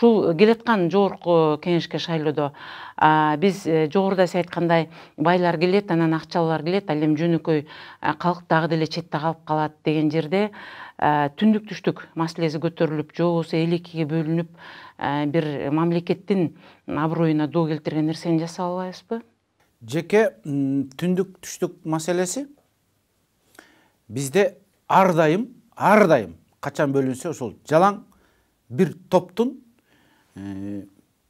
Ушул келаткан жогорку кеңешке шайлоодо биз жогоруда сиз айткандай байлар келет, анан акчалуулар келет, ал эми жөнөкөй калк дагы деле четте калып калат деген жерде түндүк түштүк маселеси көтөрүлүп, же болбосо эл экиге бөлүнүп бир мамлекеттин аброюна доо келтирген нерсени жасап албайбызбы? Жеке түндүк түштүк маселеси бизде ар дайым качан бөлүнсө ошол жалаң бир топтун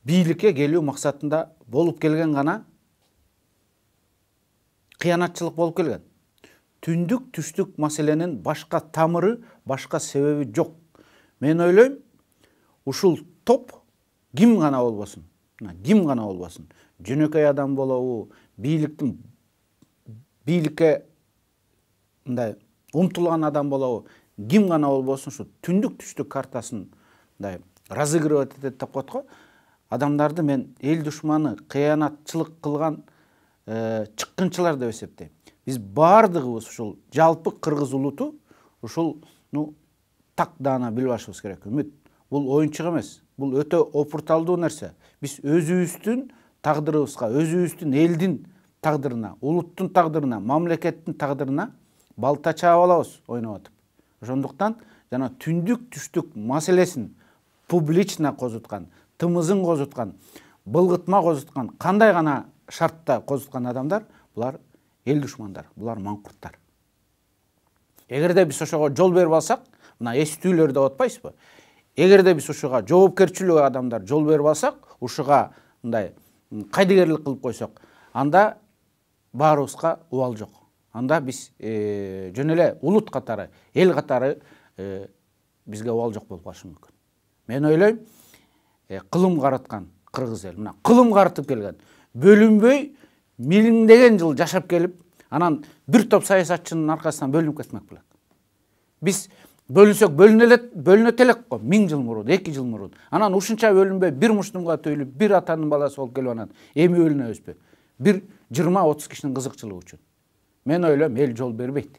бийликке келүү максатында болуп келген гана кыянатчылык болуп келген. Түндүк түштүк маселенин башка тамыры, башка себеби жок. Мен ойлойм, ушул топ ким гана болбосун, жөнөкөй адам болобу, бийликке мындай умтулган адам болобу, ким гана болбосун, ушу түндүк түштүк картасын мындай разыгрывать этет деп коет го. Адамдарды мен эл душманы, кыянатчылык кылган чыккынчылар деп эсептейм. Биз бардыгыбыз ушул жалпы кыргыз улуту ушул так даана билип алышыбыз керек. Үмүт, бул оюнчук эмес. Бул өтө опурталдуу нерсе. Биз өзүбүздүн тагдырыбызга, өзүбүздүн элдин тагдырына, улуттун тагдырына, мамлекеттин тагдырына балта чаап алабыз ойноп атып. Ошондуктан жана түндүк түштүк маселесин публично козуткан, тымызын козуткан, былгытма козуткан, кандай гана шартта козуткан адамдар, булар эл душмандар, булар маңкурттар. Эгерде биз ошого жол берип алсак, мына эстүүлөр деп атпайсызбы? Эгерде биз ушуга жоопкерчиликтүү адамдар жол берип алсак, ушуга мындай кайдыгерлик кылып койсок, анда баарыбызга убал жок. Анда биз жөн эле улут катары, эл катары бизге убал жок болуп калышы мүмкүн. Мен ойлойм, кылым караткан кыргыз эл, мына кылым карытып келген, бөлүнбөй миңдеген жыл жашап келип, анан бир топ саясатчынын аркасынан бөлүнүп кетмек белек. Биз бөлүнсөк бөлүнөт элек го, 1000 жыл мурун, 2 жыл мурун. Анан ушунча бөлүнбөй бир муштумга төйлүп, бир атанын баласы болуп келип анан эми бөлүнөбүзбү? Бир 20-30 кишинин кызыкчылыгы үчүн. Мен ойлойм, эл жол бербейт.